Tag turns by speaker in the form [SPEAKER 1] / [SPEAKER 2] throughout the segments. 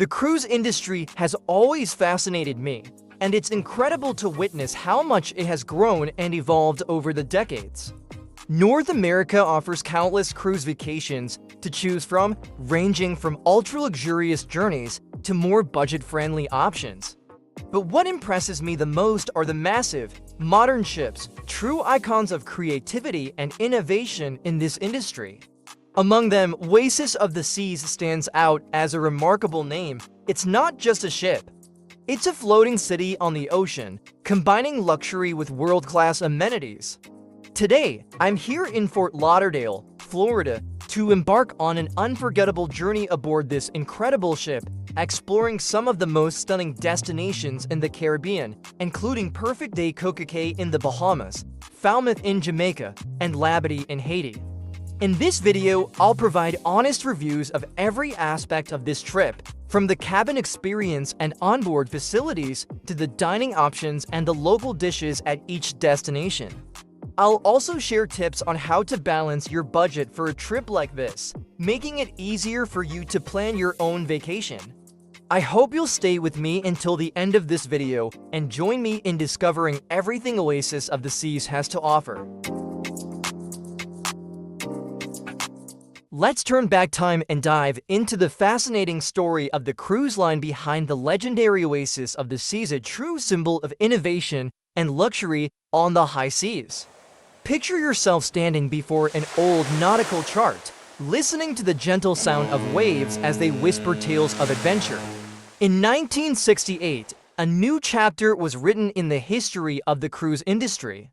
[SPEAKER 1] The cruise industry has always fascinated me, and it's incredible to witness how much it has grown and evolved over the decades. North America offers countless cruise vacations to choose from, ranging from ultra-luxurious journeys to more budget-friendly options. But what impresses me the most are the massive, modern ships, true icons of creativity and innovation in this industry. Among them, Oasis of the Seas stands out as a remarkable name. It's not just a ship. It's a floating city on the ocean, combining luxury with world-class amenities. Today, I'm here in Fort Lauderdale, Florida, to embark on an unforgettable journey aboard this incredible ship, exploring some of the most stunning destinations in the Caribbean, including perfect-day Cococay in the Bahamas, Falmouth in Jamaica, and Labadee in Haiti. In this video, I'll provide honest reviews of every aspect of this trip, from the cabin experience and onboard facilities to the dining options and the local dishes at each destination. I'll also share tips on how to balance your budget for a trip like this, making it easier for you to plan your own vacation. I hope you'll stay with me until the end of this video and join me in discovering everything Oasis of the Seas has to offer. Let's turn back time and dive into the fascinating story of the cruise line behind the legendary Oasis of the Seas, a true symbol of innovation and luxury on the high seas. Picture yourself standing before an old nautical chart, listening to the gentle sound of waves as they whisper tales of adventure. In 1968, a new chapter was written in the history of the cruise industry.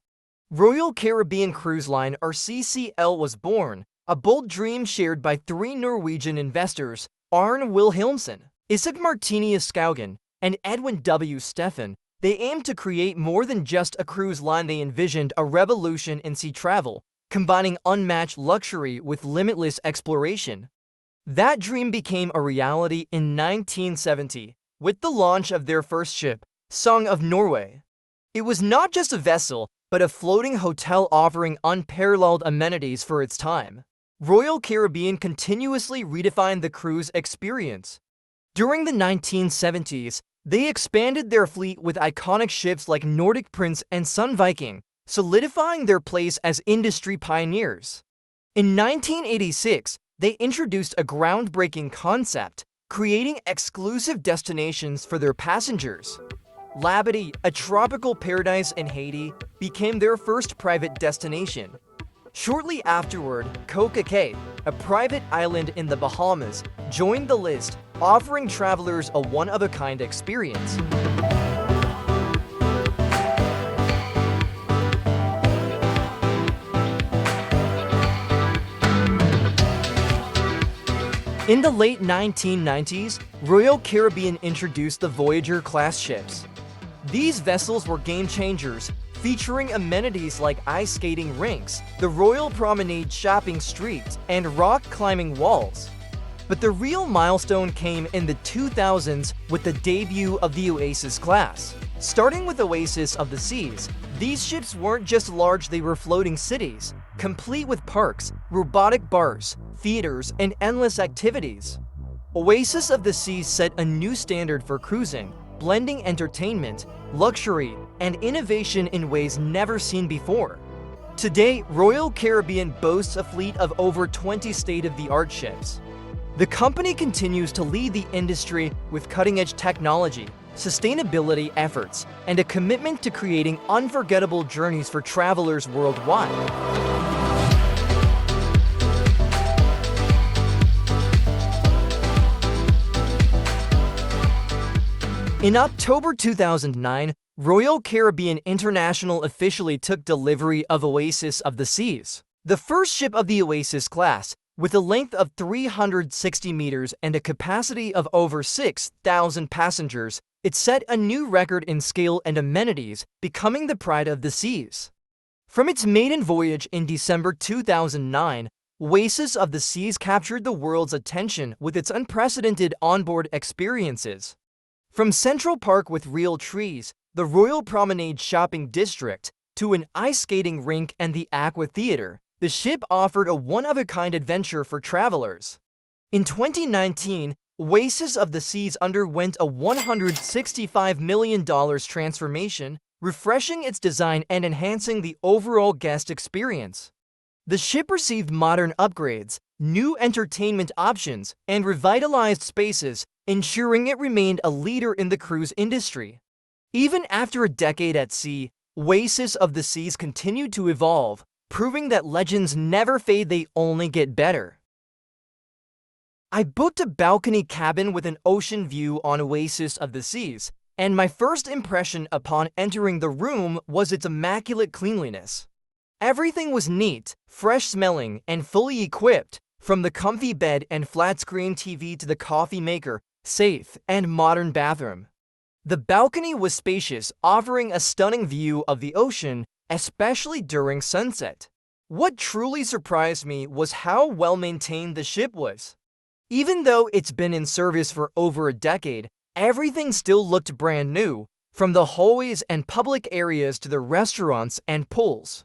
[SPEAKER 1] Royal Caribbean Cruise Line, or CCL, was born, a bold dream shared by three Norwegian investors, Arne Wilhelmsen, Isak Martinius Skaugen, and Edwin W. Steffen. They aimed to create more than just a cruise line. They envisioned a revolution in sea travel, combining unmatched luxury with limitless exploration. That dream became a reality in 1970, with the launch of their first ship, Song of Norway. It was not just a vessel, but a floating hotel offering unparalleled amenities for its time. Royal Caribbean continuously redefined the cruise experience. During the 1970s, they expanded their fleet with iconic ships like Nordic Prince and Sun Viking, solidifying their place as industry pioneers. In 1986, they introduced a groundbreaking concept, creating exclusive destinations for their passengers. Labadee, a tropical paradise in Haiti, became their first private destination. Shortly afterward, Cococay, a private island in the Bahamas, joined the list, offering travelers a one-of-a-kind experience. In the late 1990s, Royal Caribbean introduced the Voyager-class ships. These vessels were game-changers, featuring amenities like ice skating rinks, the Royal Promenade shopping streets, and rock-climbing walls. But the real milestone came in the 2000s with the debut of the Oasis class. Starting with Oasis of the Seas, these ships weren't just large, they were floating cities, complete with parks, robotic bars, theaters, and endless activities. Oasis of the Seas set a new standard for cruising, blending entertainment, luxury, and innovation in ways never seen before. Today, Royal Caribbean boasts a fleet of over 20 state-of-the-art ships. The company continues to lead the industry with cutting-edge technology, sustainability efforts, and a commitment to creating unforgettable journeys for travelers worldwide. In October 2009, Royal Caribbean International officially took delivery of Oasis of the Seas, the first ship of the Oasis class, with a length of 360 meters and a capacity of over 6,000 passengers. It set a new record in scale and amenities, becoming the pride of the seas. From its maiden voyage in December 2009, Oasis of the Seas captured the world's attention with its unprecedented onboard experiences. From Central Park with real trees, the Royal Promenade shopping district, to an ice skating rink and the Aqua Theater, the ship offered a one-of-a-kind adventure for travelers. In 2019, Oasis of the Seas underwent a $165 million transformation, refreshing its design and enhancing the overall guest experience. The ship received modern upgrades, new entertainment options, and revitalized spaces, ensuring it remained a leader in the cruise industry. Even after a decade at sea, Oasis of the Seas continued to evolve, proving that legends never fade, they only get better. I booked a balcony cabin with an ocean view on Oasis of the Seas, and my first impression upon entering the room was its immaculate cleanliness. Everything was neat, fresh-smelling, and fully equipped, from the comfy bed and flat-screen TV to the coffee maker, safe, and modern bathroom. The balcony was spacious, offering a stunning view of the ocean, especially during sunset. What truly surprised me was how well-maintained the ship was. Even though it's been in service for over a decade, everything still looked brand new, from the hallways and public areas to the restaurants and pools.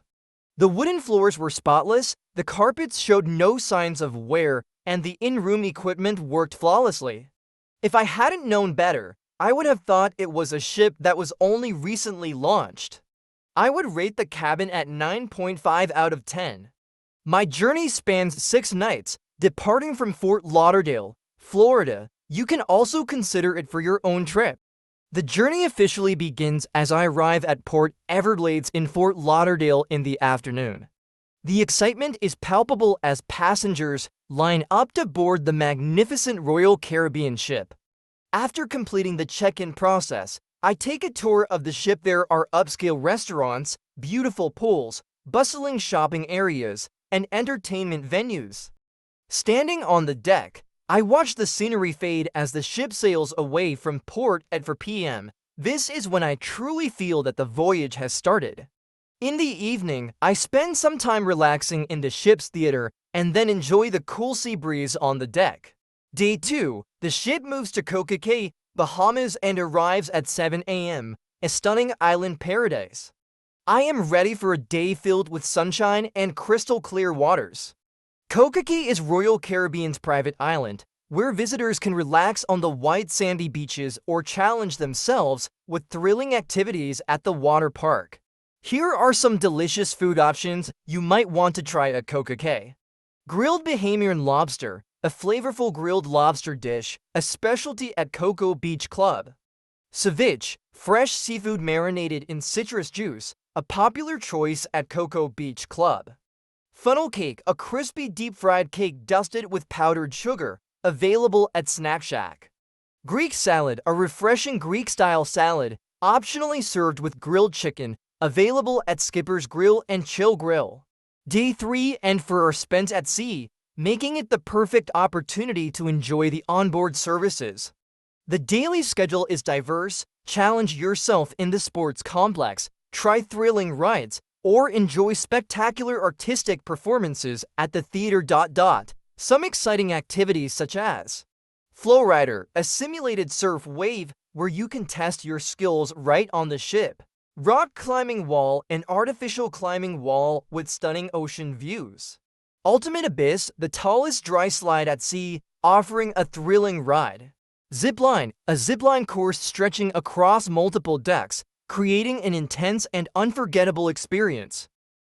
[SPEAKER 1] The wooden floors were spotless, the carpets showed no signs of wear, and the in-room equipment worked flawlessly. If I hadn't known better, I would have thought it was a ship that was only recently launched. I would rate the cabin at 9.5 out of 10. My journey spans 6 nights, departing from Fort Lauderdale, Florida. You can also consider it for your own trip. The journey officially begins as I arrive at Port Everglades in Fort Lauderdale in the afternoon. The excitement is palpable as passengers line up to board the magnificent Royal Caribbean ship. After completing the check-in process, I take a tour of the ship. There are upscale restaurants, beautiful pools, bustling shopping areas, and entertainment venues. Standing on the deck, I watch the scenery fade as the ship sails away from port at 4 p.m. This is when I truly feel that the voyage has started. In the evening, I spend some time relaxing in the ship's theater and then enjoy the cool sea breeze on the deck. Day 2, the ship moves to Cococay, Bahamas and arrives at 7 a.m., a stunning island paradise. I am ready for a day filled with sunshine and crystal clear waters. Cococay is Royal Caribbean's private island, where visitors can relax on the white sandy beaches or challenge themselves with thrilling activities at the water park. Here are some delicious food options you might want to try at Cococay. Grilled Bahamian lobster, a flavorful grilled lobster dish, a specialty at Cocoa Beach Club. Ceviche, fresh seafood marinated in citrus juice, a popular choice at Cocoa Beach Club. Funnel cake, a crispy deep-fried cake dusted with powdered sugar, available at Snack Shack. Greek salad, a refreshing Greek-style salad, optionally served with grilled chicken, available at Skipper's Grill and Chill Grill. Day 3 and 4 are spent at sea, making it the perfect opportunity to enjoy the onboard services. The daily schedule is diverse. Challenge yourself in the sports complex, try thrilling rides, or enjoy spectacular artistic performances at the theater. Some exciting activities such as Flowrider, a simulated surf wave where you can test your skills right on the ship. Rock climbing wall, an artificial climbing wall with stunning ocean views. Ultimate Abyss, the tallest dry slide at sea, offering a thrilling ride. Zipline, a zipline course stretching across multiple decks, creating an intense and unforgettable experience.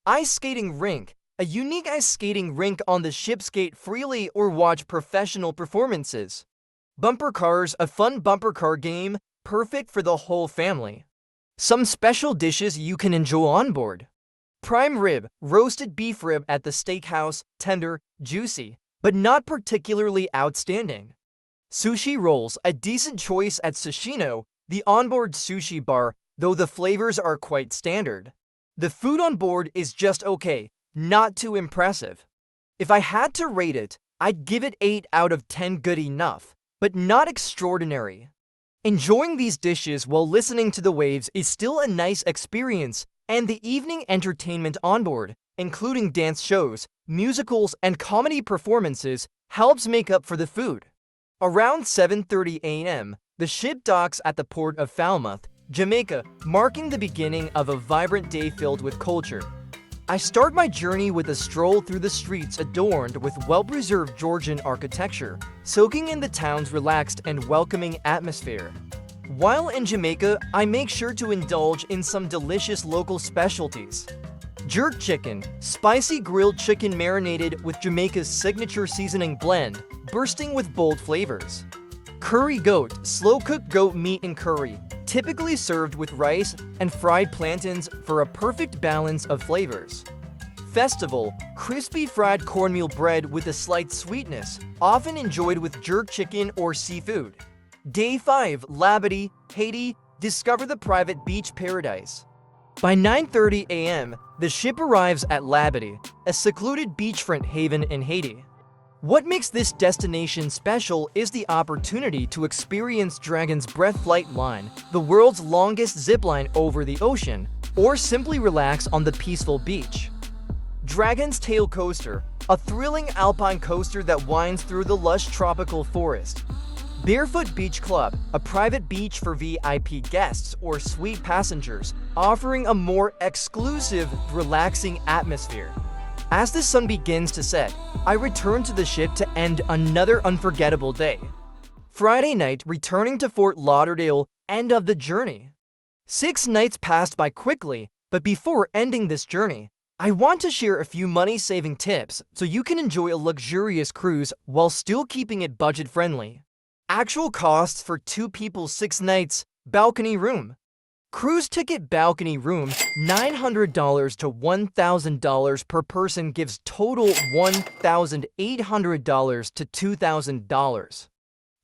[SPEAKER 1] Ice skating rink, a unique ice skating rink on the ship. Skate freely or watch professional performances. Bumper cars, a fun bumper car game, perfect for the whole family. Some special dishes you can enjoy on board. Prime rib, roasted beef rib at the steakhouse, tender, juicy, but not particularly outstanding. Sushi rolls, a decent choice at Sashino, the onboard sushi bar, though the flavors are quite standard. The food on board is just okay, not too impressive. If I had to rate it, I'd give it 8 out of 10. Good enough, but not extraordinary. Enjoying these dishes while listening to the waves is still a nice experience, and the evening entertainment on board, including dance shows, musicals, and comedy performances, helps make up for the food. Around 7:30 a.m., the ship docks at the port of Falmouth, Jamaica, marking the beginning of a vibrant day filled with culture. I start my journey with a stroll through the streets adorned with well-preserved Georgian architecture, soaking in the town's relaxed and welcoming atmosphere. While in Jamaica, I make sure to indulge in some delicious local specialties. Jerk chicken, spicy grilled chicken marinated with Jamaica's signature seasoning blend, bursting with bold flavors. Curry goat, slow-cooked goat meat and curry, typically served with rice and fried plantains for a perfect balance of flavors. Festival, crispy fried cornmeal bread with a slight sweetness, often enjoyed with jerk chicken or seafood. Day 5, Labadee, Haiti, discover the private beach paradise. By 9:30 a.m., the ship arrives at Labadee, a secluded beachfront haven in Haiti. What makes this destination special is the opportunity to experience Dragon's Breath Flight Line, the world's longest zipline over the ocean, or simply relax on the peaceful beach. Dragon's Tail Coaster, a thrilling alpine coaster that winds through the lush tropical forest. Barefoot Beach Club, a private beach for VIP guests or suite passengers, offering a more exclusive, relaxing atmosphere. As the sun begins to set, I return to the ship to end another unforgettable day. Friday night, returning to Fort Lauderdale, end of the journey. 6 nights passed by quickly, but before ending this journey, I want to share a few money-saving tips so you can enjoy a luxurious cruise while still keeping it budget-friendly. Actual costs for 2 people 6 nights, balcony room. Cruise ticket balcony room, $900 to $1,000 per person gives total $1,800 to $2,000.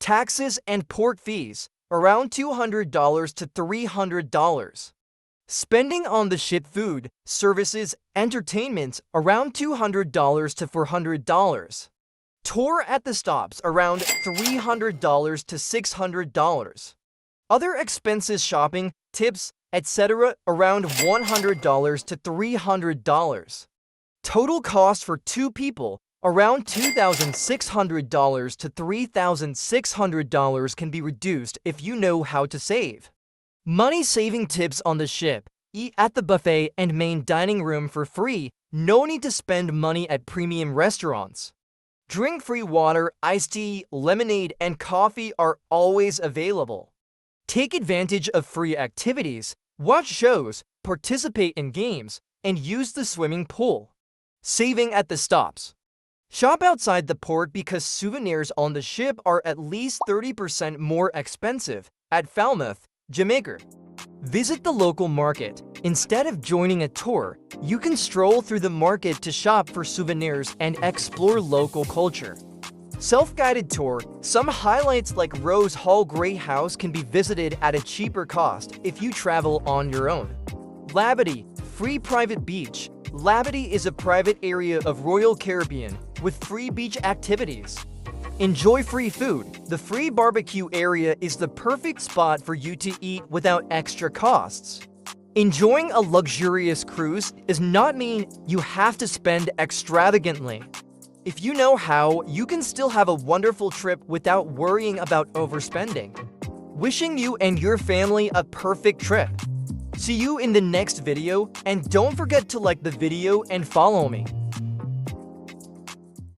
[SPEAKER 1] Taxes and port fees, around $200 to $300. Spending on the ship food, services, entertainment, around $200 to $400. Tour at the stops, around $300 to $600. Other expenses, shopping, tips, etc., around $100 to $300. Total cost for 2 people, around $2,600 to $3,600 can be reduced if you know how to save. Money-saving tips on the ship. Eat at the buffet and main dining room for free. No need to spend money at premium restaurants. Drink free water, iced tea, lemonade, and coffee are always available. Take advantage of free activities, watch shows, participate in games, and use the swimming pool. Saving at the stops. Shop outside the port because souvenirs on the ship are at least 30% more expensive at Falmouth, Jamaica. Visit the local market. Instead of joining a tour, you can stroll through the market to shop for souvenirs and explore local culture. Self-guided tour. Some highlights like Rose Hall Grey House can be visited at a cheaper cost if you travel on your own. Labadee, free private beach. Labadee is a private area of Royal Caribbean with free beach activities. Enjoy free food. The free barbecue area is the perfect spot for you to eat without extra costs. Enjoying a luxurious cruise does not mean you have to spend extravagantly. If you know how, you can still have a wonderful trip without worrying about overspending. Wishing you and your family a perfect trip. See you in the next video, and don't forget to like the video and follow me.